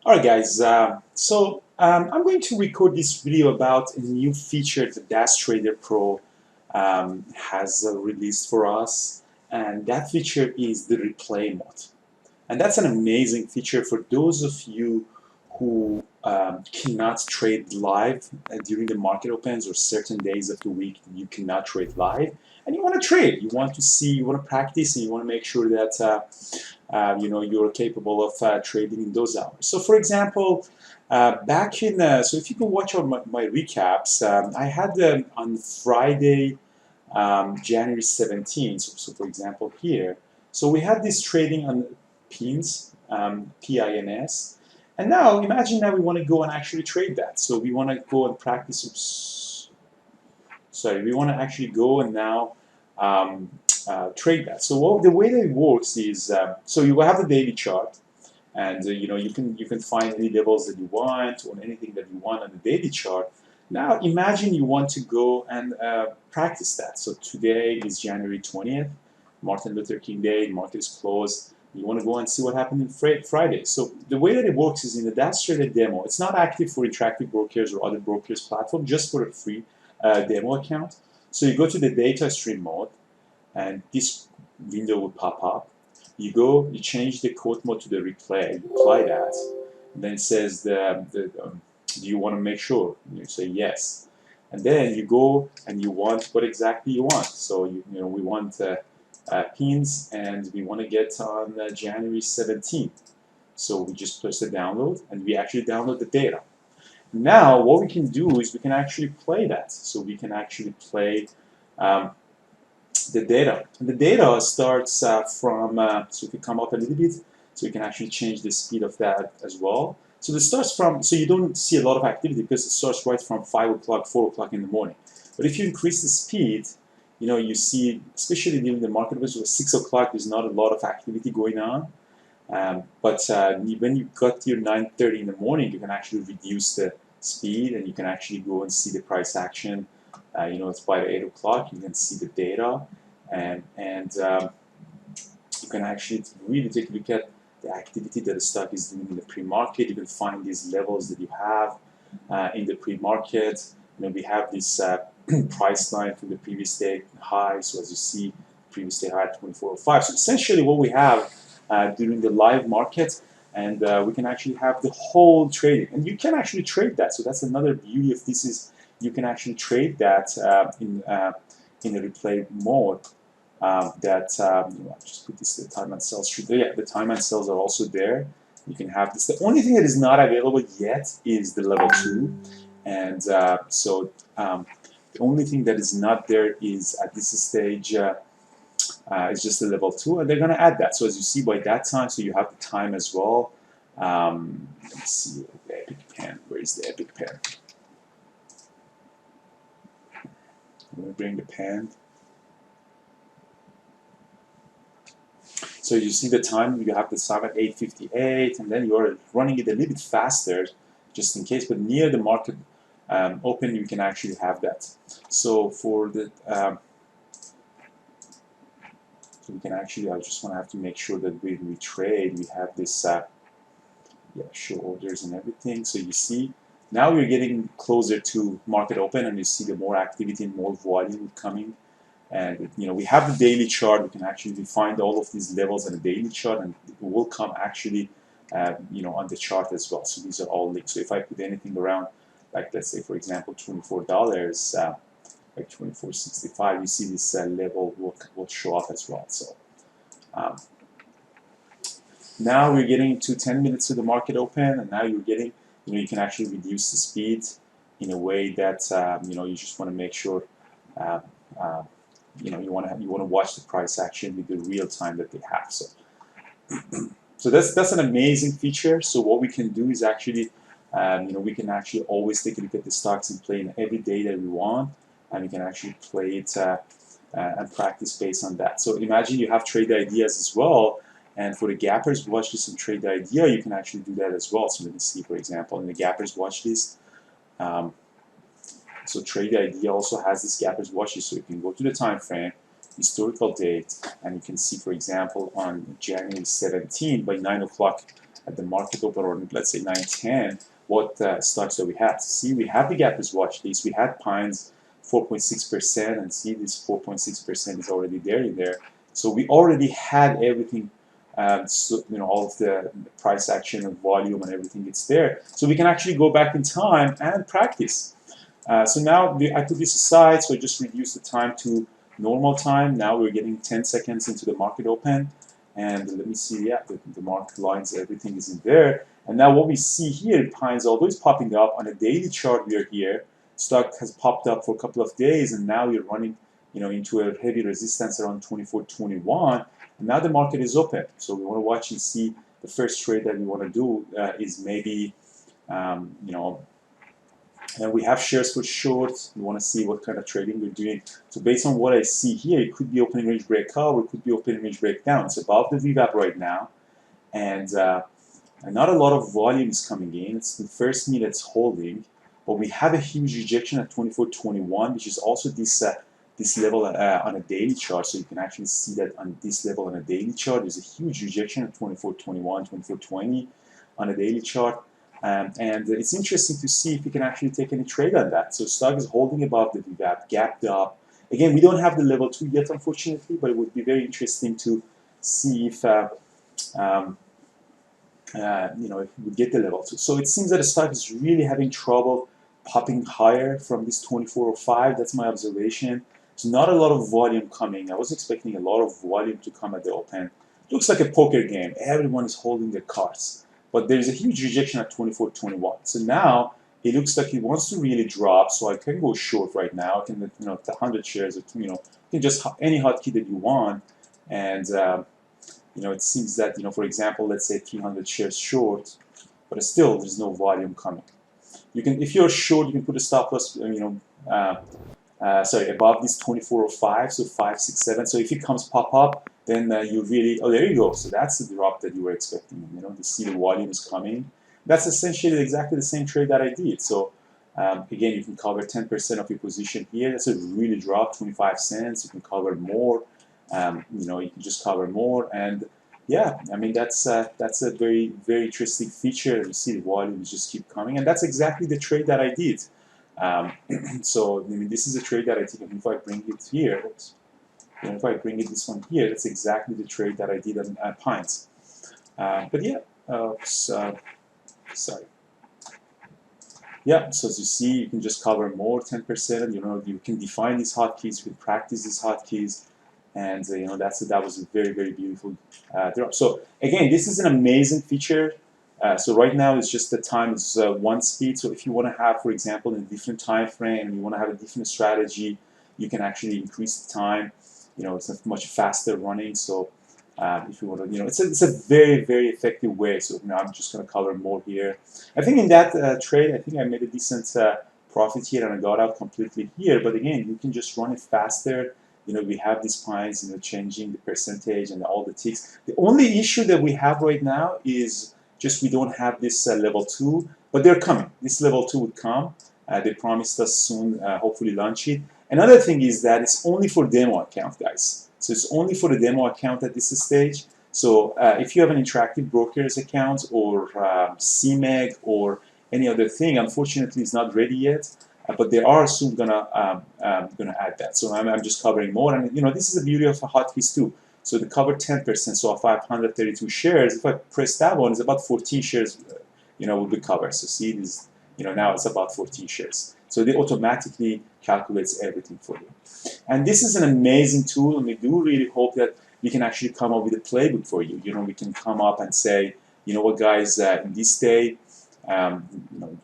Alright guys, I'm going to record this video about a new feature that DAS Trader Pro has released for us, and that feature is the replay mode. And that's an amazing feature for those of you who cannot trade live during the market opens, or certain days of the week you cannot trade live, and you want to trade, you want to see, you want to practice, and you want to make sure that you're capable of trading in those hours. So for example, back in, so if you can watch on my recaps, I had on Friday, January 17th, so for example here, so we had this trading on PINS, P-I-N-S, and now imagine now we want to go and actually trade that. So we want to go and practice, we want to actually go and now trade that. So the way that it works is, so you have the daily chart, and you can find any levels that you want or anything that you want on the daily chart. Now imagine you want to go and practice that. So today is January 20th, Martin Luther King Day, the market is closed. You want to go and see what happened in Friday. So the way that it works is in the DAS Trader demo. It's not active for Interactive Brokers or other brokers platform, just for a free demo account. So you go to the data stream mode, and this window will pop up. You go, you change the quote mode to the replay, you apply that, and then it says, do you want to make sure? You say yes. And then you go and you want what exactly you want. So we want pins, and we want to get on January 17th. So we just press the download, and we actually download the data. Now what we can do is we can actually play that. So we can actually play the data. And the data starts from, so if you come up a little bit, so you can actually change the speed of that as well. So it starts from, so you don't see a lot of activity because it starts right from 5 o'clock, 4 o'clock in the morning. But if you increase the speed, you see, especially during the market opens, 6 o'clock, there's not a lot of activity going on. But when you got to your 9:30 in the morning, you can actually reduce the speed, and you can actually go and see the price action. It's by 8 o'clock, you can see the data, and you can actually really take a look at the activity that the stock is doing in the pre-market. You can find these levels that you have in the pre-market. We have this price line from the previous day high. So as you see, previous day high at 24.05. So essentially what we have during the live market, and we can actually have the whole trading, and you can actually trade that. So that's another beauty of this, is you can actually trade that in the replay mode. I'll just put this, the time and sells. Yeah, the time and sells are also there. You can have this. The only thing that is not available yet is the level 2, and the only thing that is not there is at this stage is just the level 2, and they're going to add that. So as you see by that time, so you have the time as well. Let's see the Epic Pen. Where is the Epic Pen? I'm going to bring the pen. So you see the time, you have the time at 8:58, and then you are running it a little bit faster, just in case. But near the market open, you can actually have that. So for the, so we can actually, I just want to have to make sure that when we trade, we have this, show orders and everything. So you see, now we're getting closer to market open, and you see the more activity and more volume coming. And we have the daily chart. We can actually find all of these levels in the daily chart, and it will come actually, on the chart as well. So these are all linked. So if I put anything around, like let's say for example $24, like 24.65, you see this level will show up as well. So now we're getting to 10 minutes to the market open, and now you're getting, you can actually reduce the speed in a way that you just want to make sure. You want to watch the price action with the real time that they have. So that's an amazing feature. So what we can do is actually, we can actually always take a look at the stocks and play in every day that we want, and we can actually play it and practice based on that. So imagine you have trade ideas as well, and for the gappers watch list and trade idea, you can actually do that as well. So let me see, for example, in the gappers watch list. So Trade ID also has this gappers watch list, so you can go to the time frame, historical date, and you can see, for example, on January 17th by 9 o'clock at the market open, or let's say 9:10, what stocks that we had. See, we have the gap as watch list. We had Pines 4.6%, and see this 4.6% is already there in there. So we already had everything, so, all of the price action and volume and everything, it's there. So we can actually go back in time and practice. So now I put this aside, so I just reduce the time to normal time. Now we're getting 10 seconds into the market open. And let me see, yeah, the market lines, everything is in there. And now what we see here, Pines, although it's popping up on a daily chart, we are here. Stock has popped up for a couple of days, and now we're running, into a heavy resistance around 24.21. And now the market is open. So we want to watch and see. The first trade that we want to do is maybe, and we have shares for short. We want to see what kind of trading we're doing. So based on what I see here, it could be opening range breakout, or it could be opening range breakdown. It's above the VWAP right now, and not a lot of volume is coming in. It's the first meet that's holding, but we have a huge rejection at 24.21, which is also this level on a daily chart. So you can actually see that on this level on a daily chart, there's a huge rejection at 24.21, 24.20 on a daily chart. And it's interesting to see if you can actually take any trade on that. So stock is holding above the VWAP, gapped up. Again, we don't have the level 2 yet, unfortunately, but it would be very interesting to see if if we get the level 2. So it seems that the stock is really having trouble popping higher from this 24.05. That's my observation. There's not a lot of volume coming. I was expecting a lot of volume to come at the open. Looks like a poker game. Everyone is holding their cards. But there's a huge rejection at 24.21. So now it looks like it wants to really drop. So I can go short right now. I can, the 100 shares, you can just any hotkey that you want. And, it seems that, for example, let's say 300 shares short, but still there's no volume coming. You can, if you're short, you can put a stop loss, above this 24.05, so 5, 6, 7. So if it comes pop up, then you really, there you go. So that's the drop that you were expecting, to see the volume is coming. That's essentially exactly the same trade that I did. So again, you can cover 10% of your position here. That's a really drop, 25 cents. You can cover more. You can just cover more. And yeah, I mean, that's a very, very interesting feature. You see the volumes just keep coming. And that's exactly the trade that I did. So I mean, this is a trade that I think, if I bring it here, if I bring it this one here, that's exactly the trade that I did on Pines. But yeah, sorry. Yeah, so as you see, you can just cover more 10%. You can define these hotkeys, you can practice these hotkeys, and that was a very, very beautiful drop. So again, this is an amazing feature. So right now it's just the time is 1 speed. So if you want to have, for example, in a different time frame, and you want to have a different strategy, you can actually increase the time. It's a much faster running. So if you want to, it's a very, very effective way. So I'm just going to cover more here. I think in that trade, I think I made a decent profit here, and I got out completely here. But again, you can just run it faster. We have these Pines, changing the percentage and all the ticks. The only issue that we have right now is just we don't have this level 2, but they're coming. This level 2 would come. They promised us soon, hopefully launch it. Another thing is that it's only for demo account, guys. So it's only for the demo account at this stage. So if you have an Interactive Brokers account or CMEG or any other thing, unfortunately, it's not ready yet. But they are soon gonna add that. So I'm just covering more, and this is the beauty of hotkeys too. So they cover 10%. So 532 shares. If I press that one, it's about 14 shares. Will be covered. So see this. Now it's about 14 shares. So they automatically calculates everything for you. And this is an amazing tool, and we do really hope that we can actually come up with a playbook for you. We can come up and say, what, guys, in this day,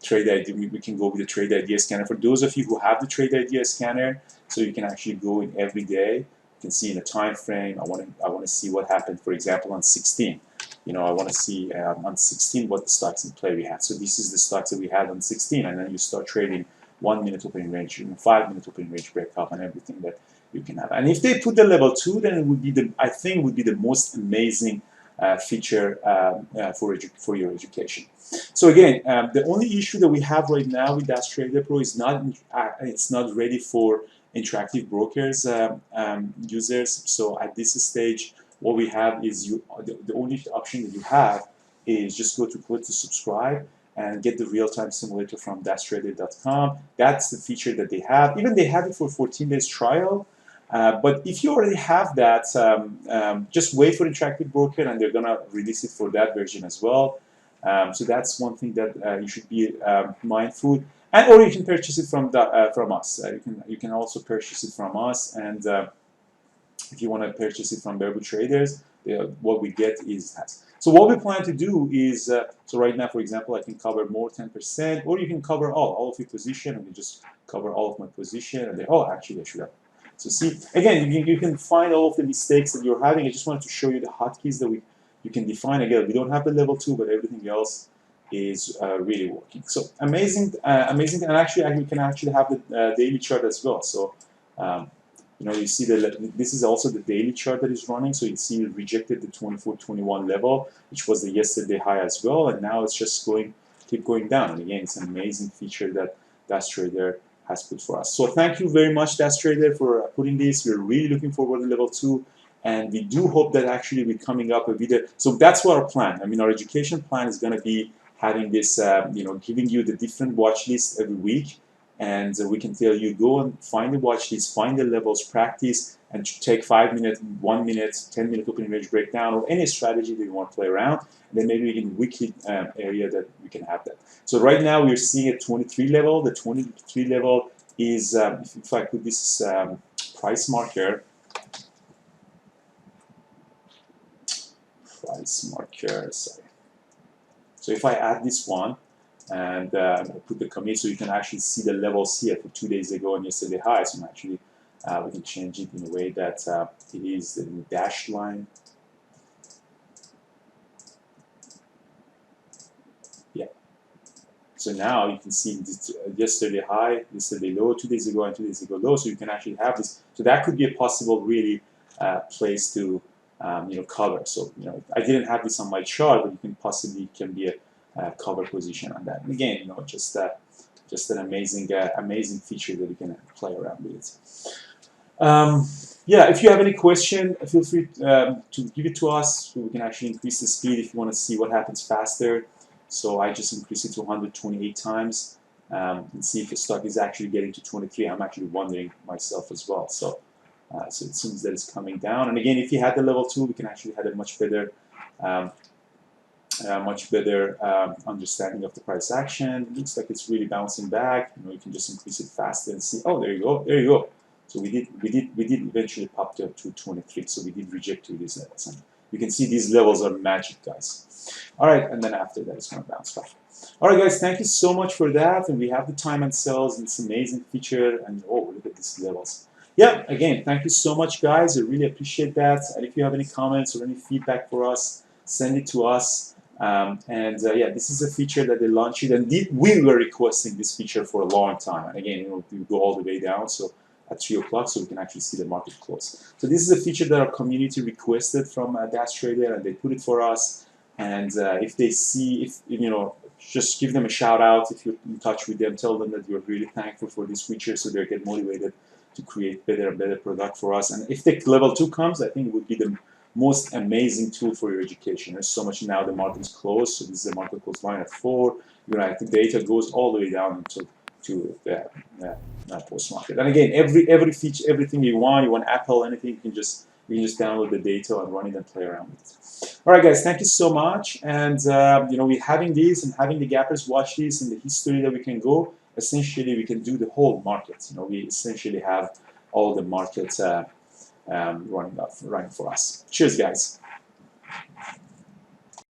trade idea, we can go with the trade idea scanner. For those of you who have the trade idea scanner, so you can actually go in every day. You can see in a time frame. I want to see what happened, for example, on 16. I want to see on 16 what the stocks in play we had. So this is the stocks that we had on 16, and then you start trading 1 minute opening range, 5 minute opening range breakup, and everything that you can have. And if they put the level 2, then it would be I think would be the most amazing feature for your education. So again, the only issue that we have right now with DashTrader Pro is it's not ready for Interactive Brokers users. So at this stage, what we have is the only option that you have is just go to click to subscribe and get the real-time simulator from dashtrader.com. That's the feature that they have. Even they have it for 14 days trial. But if you already have that, just wait for Interactive Broker, and they're gonna release it for that version as well. So that's one thing that you should be mindful. And or you can purchase it from us. You can also purchase it from us, and if you want to purchase it from Bareboot Traders, what we get is that. So what we plan to do is, so right now, for example, I can cover more 10%, or you can cover all of your position, and we just cover all of my position, and then, oh, actually, I should have. So see, again, you can find all of the mistakes that you're having. I just wanted to show you the hotkeys that you can define. Again, we don't have the level 2, but everything else is really working. So amazing, amazing, and actually, we can actually have the daily chart as well. So. You see this is also the daily chart that is running. So you see it rejected the 24.21 level, which was the yesterday high as well, and now it's just keep going down. And again, it's an amazing feature that DashTrader has put for us. So thank you very much, DashTrader, for putting this. We're really looking forward to level 2, and we do hope that actually we're coming up with it. So that's what our plan. I mean, our education plan is going to be having this, giving you the different watch lists every week. And we can tell you, go and find the watch list, find the levels, practice, and take 5 minutes, 1 minute, 10-minute opening range breakdown, or any strategy that you want to play around. And then maybe in weekly area that we can have that. So right now we're seeing a 23 level. The 23 level is, if I put this price marker, sorry. So if I add this one, and put the commit so you can actually see the levels here for 2 days ago and yesterday high. So actually we can change it in a way that it is the dashed line. Yeah. So now you can see this, yesterday high, yesterday low, 2 days ago, and 2 days ago low. So you can actually have this. So that could be a possible really place to cover. So I didn't have this on my chart, but you can possibly be a cover position on that. And again, just an amazing feature that you can play around with. Yeah, if you have any question, feel free to give it to us. So we can actually increase the speed if you want to see what happens faster. So I just increased it to 128 times and see if the stock is actually getting to 23. I'm actually wondering myself as well. So it seems that it's coming down. And again, if you had the level 2, we can actually have a much better understanding of the price action. It looks like it's really bouncing back. You can just increase it faster and see. Oh, there you go. So we did eventually pop to 23. So we did reject to these levels, and you can see these levels are magic, guys. All right, and then after that, it's going to bounce back. All right, guys, thank you so much for that. And we have the time and sells, and it's an amazing feature. And oh, look at these levels. Yeah, again, thank you so much, guys. I really appreciate that. And if you have any comments or any feedback for us, send it to us. Yeah, this is a feature that they launched, and we were requesting this feature for a long time. And again, we go all the way down, so at 3 o'clock, so we can actually see the market close. So this is a feature that our community requested from DashTrader, and they put it for us. And if they see, just give them a shout out if you're in touch with them. Tell them that you're really thankful for this feature, so they get motivated to create better and better product for us. And if the level 2 comes, I think it would be the most amazing tool for your education. There's so much now. The market is closed, so this is a market close line at 4. The data goes all the way down to the post market. And again, every feature, everything you want Apple, anything, you can just download the data and run it and play around with it. All right, guys, thank you so much. And we're having these and having the gappers watch this and the history that we can go. Essentially, we can do the whole market. We essentially have all the markets running for us. Cheers, guys.